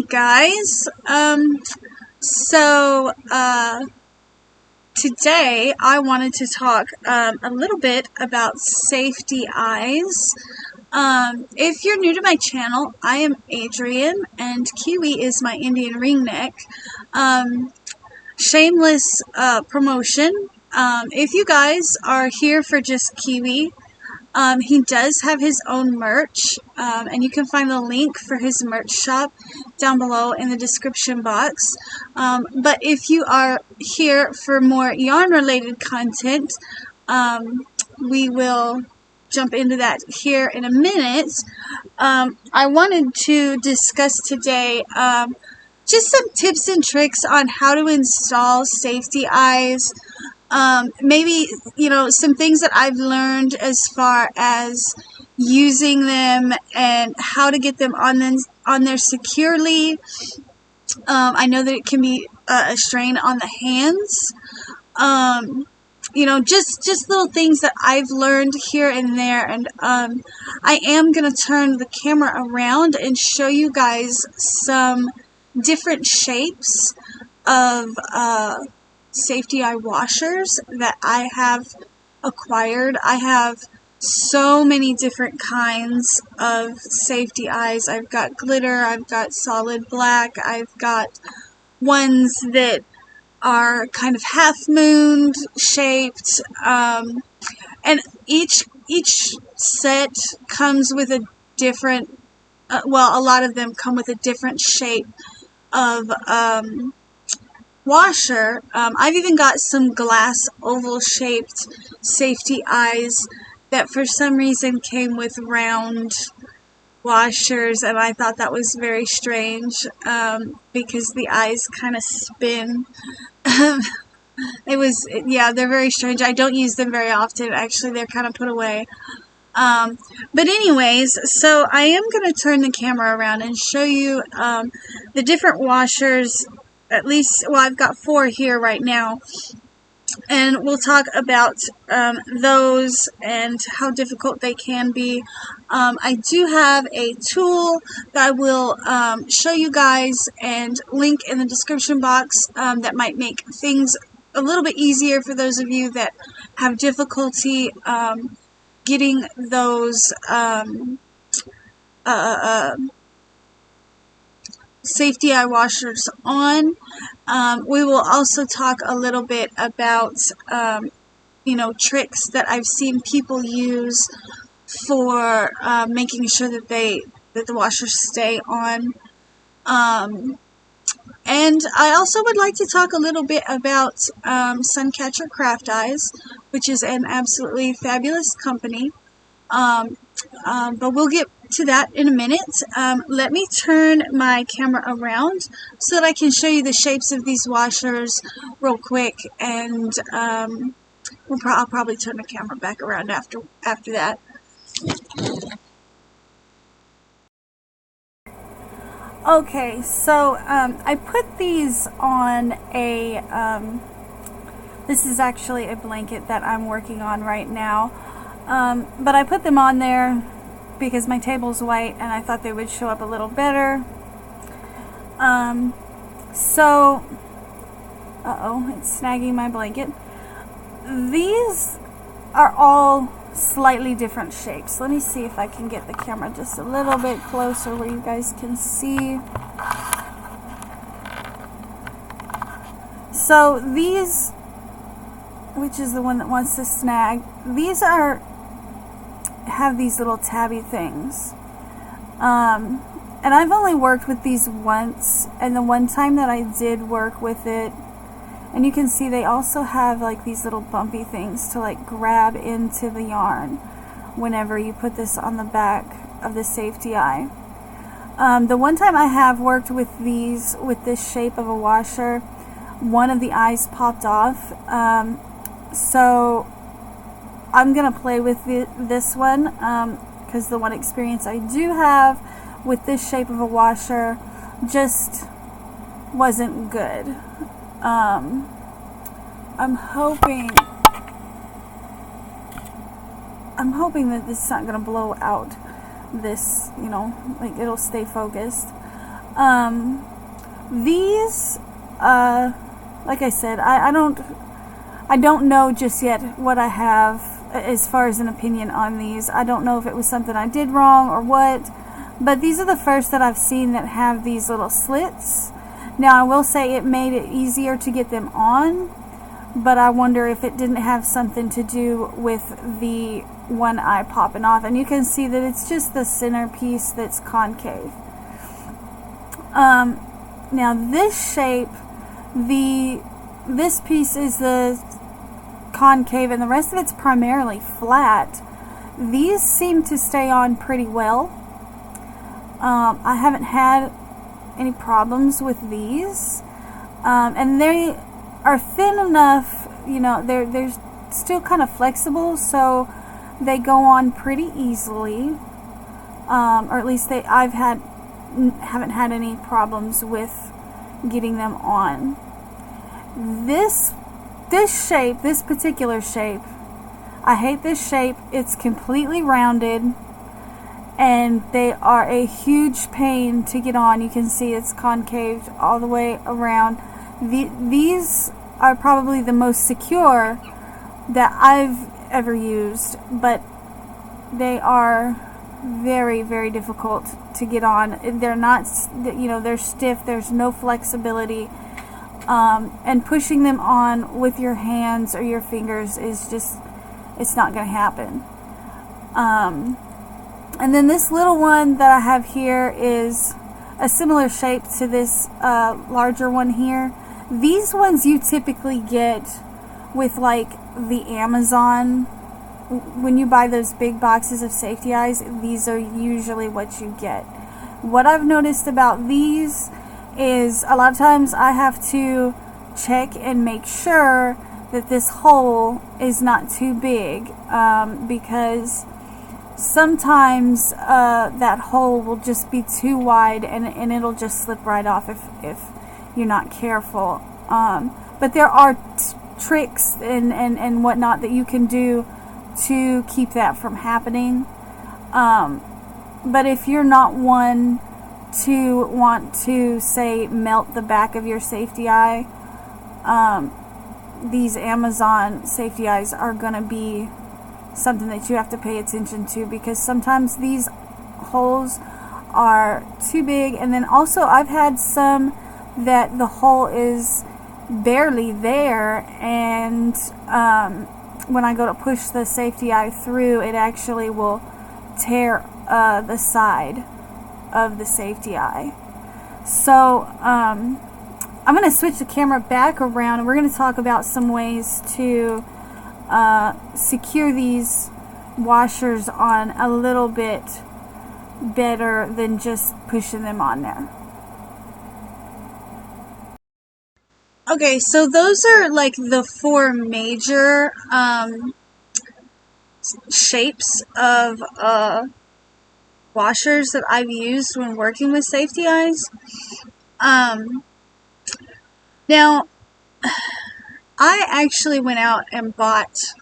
guys. So today I wanted to talk a little bit about safety eyes. If you're new to my channel, I am Adrian, and Kiwi is my Indian ringneck. Shameless promotion. If you guys are here for just Kiwi, he does have his own merch, and you can find the link for his merch shop down below in the description box. But if you are here for more yarn related content, we will jump into that here in a minute. I wanted to discuss today just some tips and tricks on how to install safety eyes. Maybe, some things that I've learned as far as using them and how to get them on there securely. I know that it can be a strain on the hands. Just little things that I've learned here and there. And I am going to turn the camera around and show you guys some different shapes of safety eye washers that I have acquired. I have so many different kinds of safety eyes. I've got glitter, I've got solid black, I've got ones that are kind of half-moon shaped, and each set comes with a different, a lot of them come with a different shape of washer. I've even got some glass oval shaped safety eyes that for some reason came with round washers, and I thought that was very strange because the eyes kind of spin. They're very strange. I don't use them very often. Actually, they're kind of put away. But anyways, so I am going to turn the camera around and show you the different washers. At least, I've got 4 here right now, and we'll talk about those and how difficult they can be. I do have a tool that I will show you guys and link in the description box that might make things a little bit easier for those of you that have difficulty getting those safety eye washers on. We will also talk a little bit about tricks that I've seen people use for making sure that the washers stay on. And I also would like to talk a little bit about Suncatcher Craft Eyes, which is an absolutely fabulous company. But we'll get to that in a minute. Let me turn my camera around so that I can show you the shapes of these washers real quick, and I'll probably turn the camera back around after that. Okay, so I put these on a, this is actually a blanket that I'm working on right now. But I put them on there because my table's white and I thought they would show up a little better. It's snagging my blanket. These are all slightly different shapes. Let me see if I can get the camera just a little bit closer where you guys can see. So these, which is the one that wants to snag, these have these little tabby things. And I've only worked with these once, and the one time that I did work with it, and you can see they also have like these little bumpy things to like grab into the yarn whenever you put this on the back of the safety eye. The one time I have worked with these, with this shape of a washer, one of the eyes popped off. So I'm gonna play with this one because the one experience I do have with this shape of a washer just wasn't good. I'm hoping that this is not gonna blow out this, like it'll stay focused. These, like I said, I don't know just yet what I have as far as an opinion on these. I don't know if it was something I did wrong or what, but these are the first that I've seen that have these little slits. Now I will say it made it easier to get them on, but I wonder if it didn't have something to do with the one eye popping off. And you can see that it's just the center piece that's concave. Now this shape, this piece is the concave and the rest of it's primarily flat. These seem to stay on pretty well. I haven't had any problems with these, and they are thin enough, you know, they're still kind of flexible, so they go on pretty easily, or at least haven't had any problems with getting them on. This shape, this particular shape, I hate this shape. It's completely rounded and they are a huge pain to get on. You can see it's concaved all the way around. These are probably the most secure that I've ever used, but they are very, very difficult to get on. They're not, you know, they're stiff. There's no flexibility, and pushing them on with your hands or your fingers is just, it's not going to happen. And then this little one that I have here is a similar shape to this larger one here. These ones you typically get with like the Amazon. When you buy those big boxes of safety eyes, these are usually what you get. What I've noticed about these is a lot of times I have to check and make sure that this hole is not too big, because sometimes that hole will just be too wide and it'll just slip right off if you're not careful. But there are tricks and whatnot that you can do to keep that from happening. But if you're not one to want to, say, melt the back of your safety eye, these Amazon safety eyes are going to be something that you have to pay attention to, because sometimes these holes are too big. And then also I've had some that the hole is barely there, and when I go to push the safety eye through, it actually will tear the side of the safety eye. So I'm going to switch the camera back around and we're going to talk about some ways to secure these washers on a little bit better than just pushing them on there. Okay, so those are like the four major shapes of washers that I've used when working with safety eyes. Now, I actually went out and bought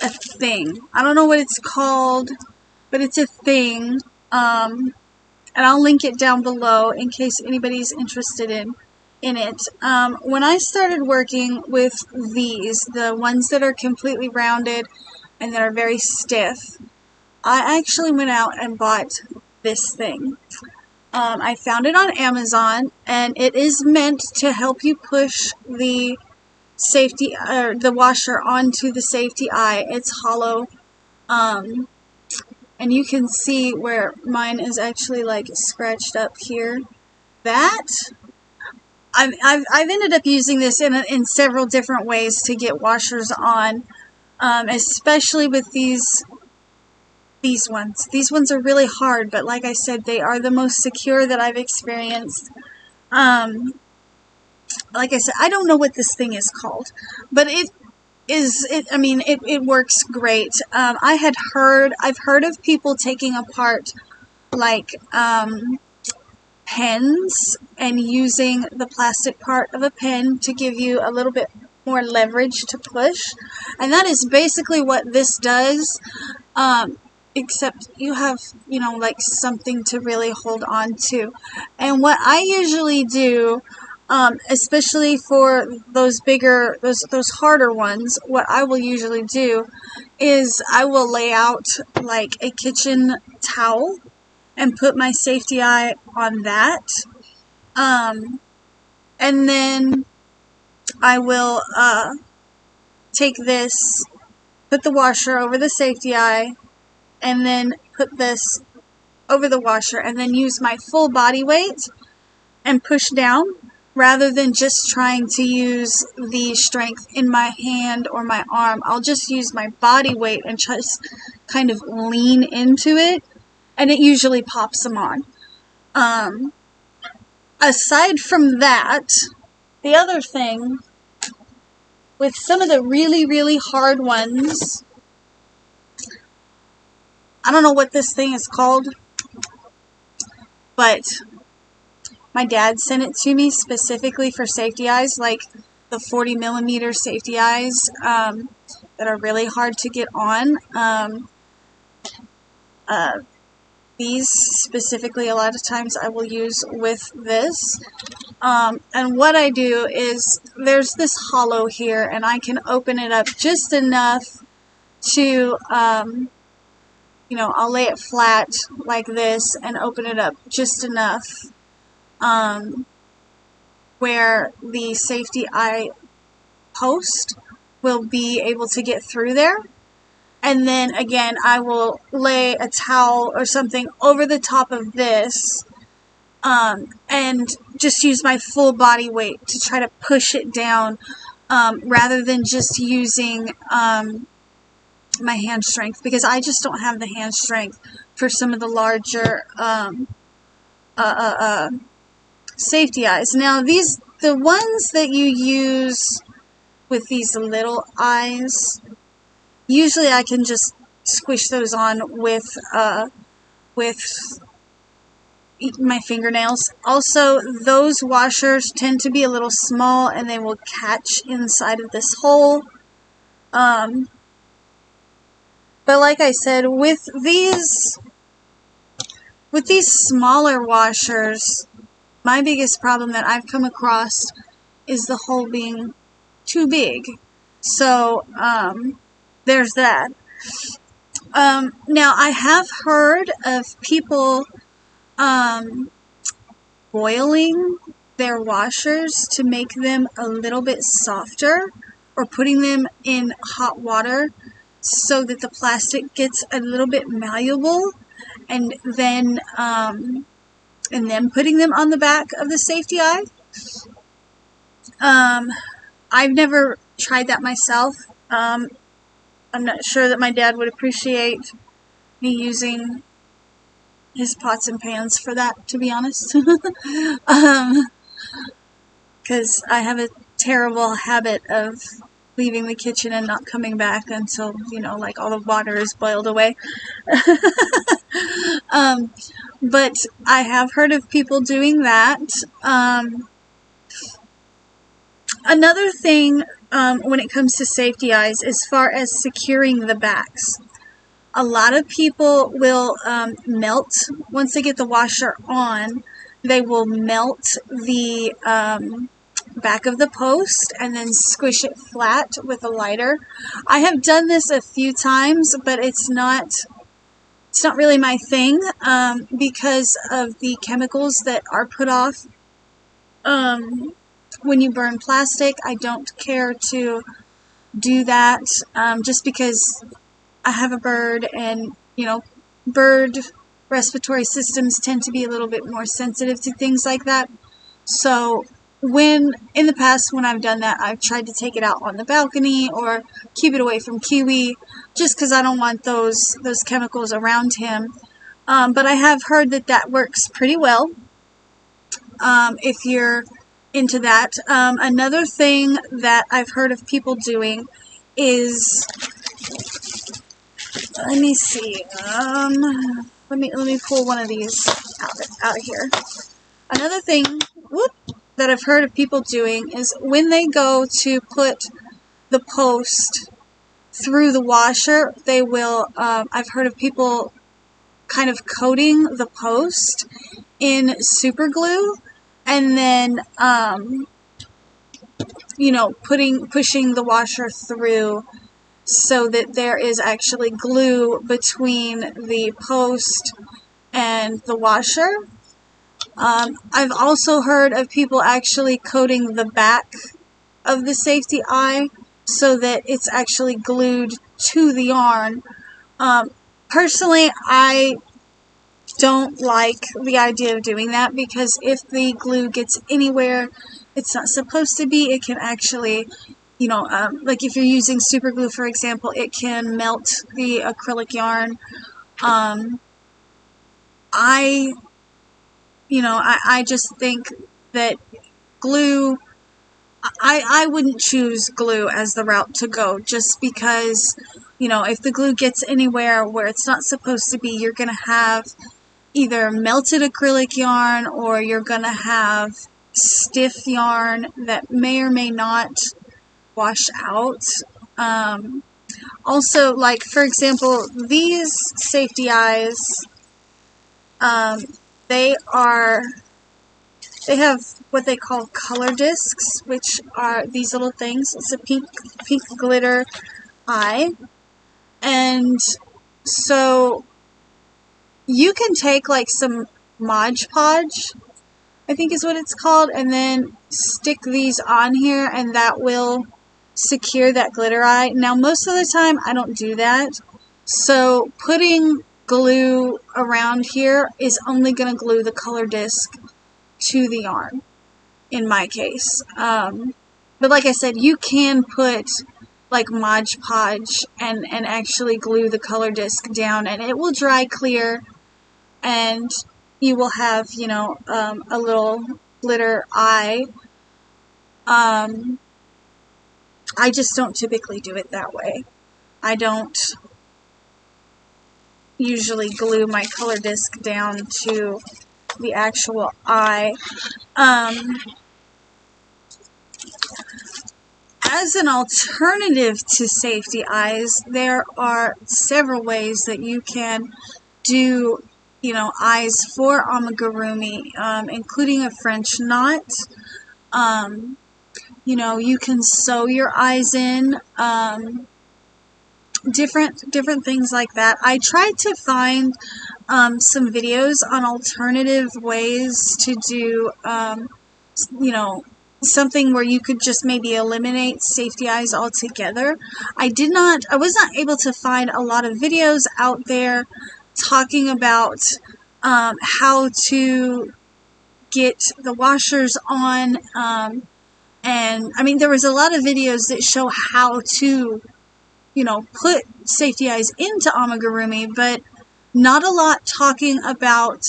a thing. I don't know what it's called, but it's a thing. And I'll link it down below in case anybody's interested in it. When I started working with these, the ones that are completely rounded and that are very stiff, I actually went out and bought this thing. I found it on Amazon, and it is meant to help you push the safety or the washer onto the safety eye. It's hollow, and you can see where mine is actually like scratched up here. That I've ended up using this in several different ways to get washers on, especially with these ones. These ones are really hard, but like I said, they are the most secure that I've experienced. Like I said, I don't know what this thing is called, but it works great. I've heard of people taking apart like pens and using the plastic part of a pen to give you a little bit more leverage to push, and that is basically what this does. except you have, you know, like something to really hold on to. And what I usually do, especially for those bigger, those harder ones, what I will usually do is I will lay out like a kitchen towel and put my safety eye on that. And then I will take this, put the washer over the safety eye, and then put this over the washer, and then use my full body weight and push down, rather than just trying to use the strength in my hand or my arm. I'll just use my body weight and just kind of lean into it, and it usually pops them on. Aside from that, the other thing with some of the really, really hard ones, I don't know what this thing is called, but my dad sent it to me specifically for safety eyes, like the 40 millimeter safety eyes that are really hard to get on. These specifically, a lot of times I will use with this. And what I do is, there's this hollow here, and I can open it up just enough to, you know, I'll lay it flat like this and open it up just enough where the safety eye post will be able to get through there. And then again, I will lay a towel or something over the top of this and just use my full body weight to try to push it down, rather than just using my hand strength, because I just don't have the hand strength for some of the larger safety eyes. Now the ones that you use with these little eyes, usually I can just squish those on with my fingernails. Also, those washers tend to be a little small, and they will catch inside of this hole. But like I said, with these smaller washers, my biggest problem that I've come across is the hole being too big. So, there's that. Now, I have heard of people boiling their washers to make them a little bit softer, or putting them in hot water so that the plastic gets a little bit malleable, and then putting them on the back of the safety eye. I've never tried that myself. I'm not sure that my dad would appreciate me using his pots and pans for that, to be honest. Because I have a terrible habit of leaving the kitchen and not coming back until, you know, like all the water is boiled away. But I have heard of people doing that. Another thing when it comes to safety eyes, as far as securing the backs, a lot of people will melt, once they get the washer on, they will melt the back of the post and then squish it flat with a lighter. I have done this a few times, but it's not really my thing, because of the chemicals that are put off when you burn plastic. I don't care to do that, just because I have a bird, and, you know, bird respiratory systems tend to be a little bit more sensitive to things like that. So in the past, when I've done that, I've tried to take it out on the balcony or keep it away from Kiwi, just because I don't want those chemicals around him. But I have heard that works pretty well, if you're into that. Another thing that I've heard of people doing is, let me see, let me pull one of these out of here. Another thing, that I've heard of people doing is, when they go to put the post through the washer, they will, I've heard of people kind of coating the post in super glue and then, you know, pushing the washer through so that there is actually glue between the post and the washer. I've also heard of people actually coating the back of the safety eye so that it's actually glued to the yarn. Personally, I don't like the idea of doing that because if the glue gets anywhere it's not supposed to be, it can actually, you know, like if you're using super glue, for example, it can melt the acrylic yarn. I just think that glue, I wouldn't choose glue as the route to go just because, you know, if the glue gets anywhere where it's not supposed to be, you're going to have either melted acrylic yarn or you're going to have stiff yarn that may or may not wash out. Also, like, for example, these safety eyes, they have what they call color discs, which are these little things. It's a pink glitter eye. And so you can take like some Mod Podge, I think is what it's called, and then stick these on here and that will secure that glitter eye. Now most of the time I don't do that. So putting glue around here is only going to glue the color disc to the yarn in my case. But like I said, you can put like Mod Podge and actually glue the color disc down and it will dry clear and you will have, you know, a little glitter eye. I just don't typically do it that way. I don't usually glue my color disc down to the actual eye. As an alternative to safety eyes, there are several ways that you can do, you know, eyes for amigurumi, including a French knot. You know, you can sew your eyes in, different things like that. I tried to find some videos on alternative ways to do, you know, something where you could just maybe eliminate safety eyes altogether. I was not able to find a lot of videos out there talking about how to get the washers on, and I mean there was a lot of videos that show how to, you know, put safety eyes into amigurumi, but not a lot talking about,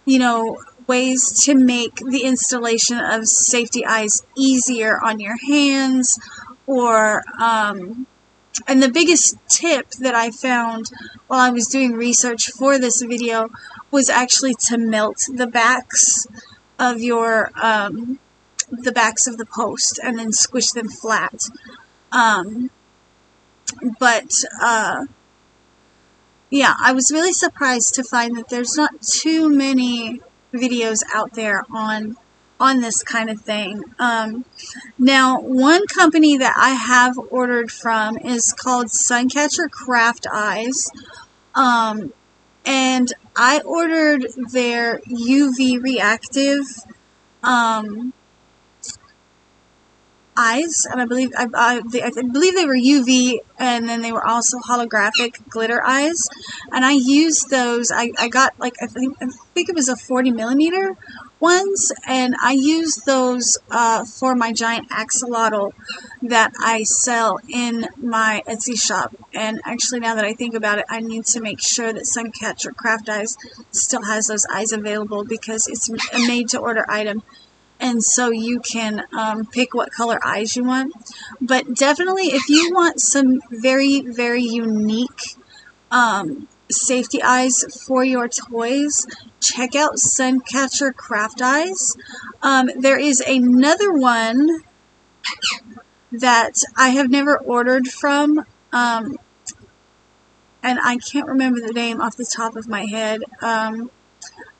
you know, ways to make the installation of safety eyes easier on your hands, or and the biggest tip that I found while I was doing research for this video was actually to melt the backs of your the backs of the post and then squish them flat. Yeah, I was really surprised to find that there's not too many videos out there on this kind of thing. Now, one company that I have ordered from is called Suncatcher Craft Eyes, and I ordered their UV reactive eyes, and I believe they were UV, and then they were also holographic glitter eyes. And I used those. I got like I think it was a 40mm ones, and I used those for my giant axolotl that I sell in my Etsy shop. And actually, now that I think about it, I need to make sure that Suncatcher Craft Eyes still has those eyes available because it's a made-to-order item. And so you can pick what color eyes you want. But definitely, if you want some very, very unique safety eyes for your toys, check out Suncatcher Craft Eyes. There is another one that I have never ordered from, and I can't remember the name off the top of my head.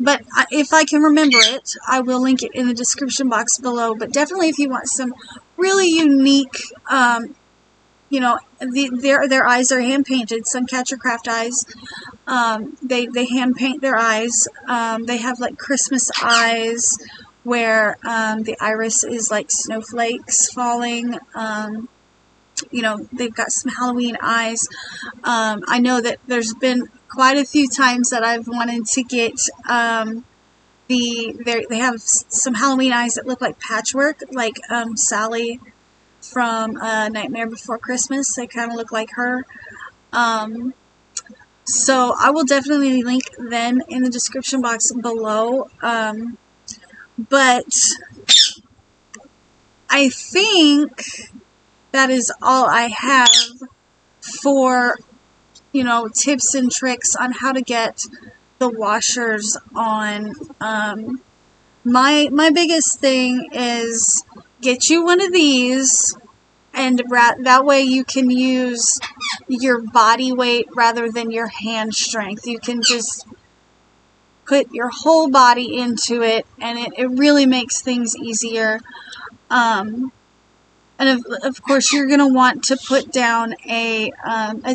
But if I can remember it, I will link it in the description box below. But definitely if you want some really unique, you know, their eyes are hand painted. Suncatcher Craft eyes. They hand paint their eyes. They have like Christmas eyes, where the iris is like snowflakes falling. You know, they've got some Halloween eyes. I know that there's been quite a few times that I've wanted to get they have some Halloween eyes that look like patchwork, like Sally from Nightmare Before Christmas. They kind of look like her. So I will definitely link them in the description box below. But I think that is all I have for, you know, tips and tricks on how to get the washers on. My biggest thing is get you one of these, and that way you can use your body weight rather than your hand strength. You can just put your whole body into it, and it really makes things easier. And of course, you're going to want to put down a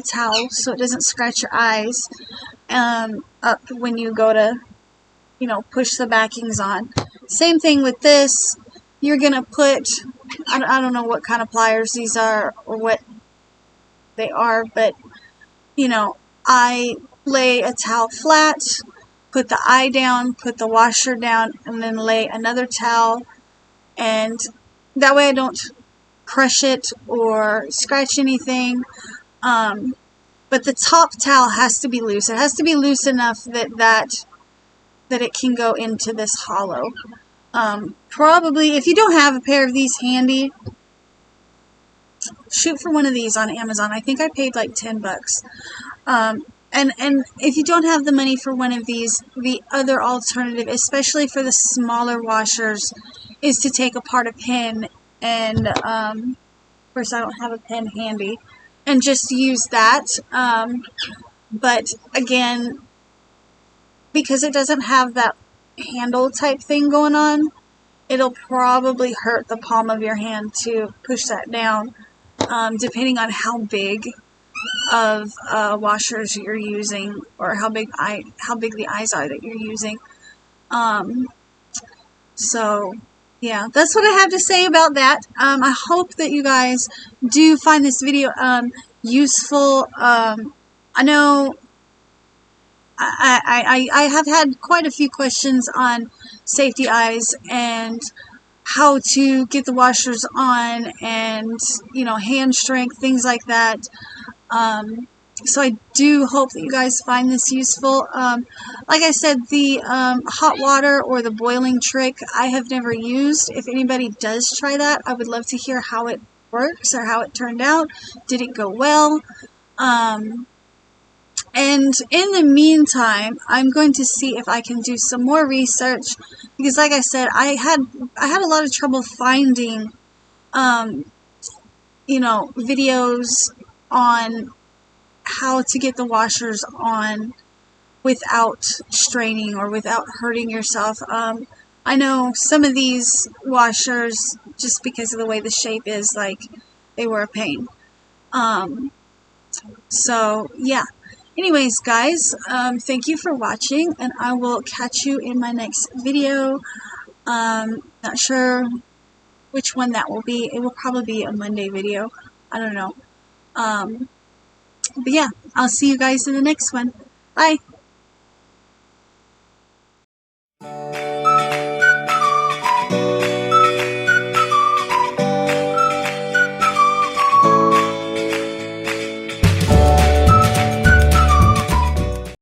towel so it doesn't scratch your eyes up when you go to, you know, push the backings on. Same thing with this. You're going to put, I don't know what kind of pliers these are or what they are, but, you know, I lay a towel flat, put the eye down, put the washer down, and then lay another towel, and that way I don't crush it or scratch anything. But the top towel has to be loose. It has to be loose enough that it can go into this hollow. Probably, if you don't have a pair of these handy, shoot for one of these on Amazon. I think I paid like $10. And if you don't have the money for one of these, the other alternative, especially for the smaller washers, is to take apart a pin and, of course I don't have a pen handy, and just use that. But again, because it doesn't have that handle type thing going on, it'll probably hurt the palm of your hand to push that down, depending on how big of washers you're using, or how big the eyes are that you're using. So yeah, that's what I have to say about that. I hope that you guys do find this video useful. I know I have had quite a few questions on safety eyes and how to get the washers on, and, you know, hand strength, things like that. So I do hope that you guys find this useful. Like I said, the hot water or the boiling trick I have never used. If anybody does try that, I would love to hear how it works or how it turned out. Did it go well? And in the meantime, I'm going to see if I can do some more research, because like I said, I had a lot of trouble finding, you know, videos on how to get the washers on without straining or without hurting yourself. I know some of these washers, just because of the way the shape is, like, they were a pain. So yeah. Anyways, guys, thank you for watching, and I will catch you in my next video. Not sure which one that will be. It will probably be a Monday video. I don't know. But yeah, I'll see you guys in the next one. Bye!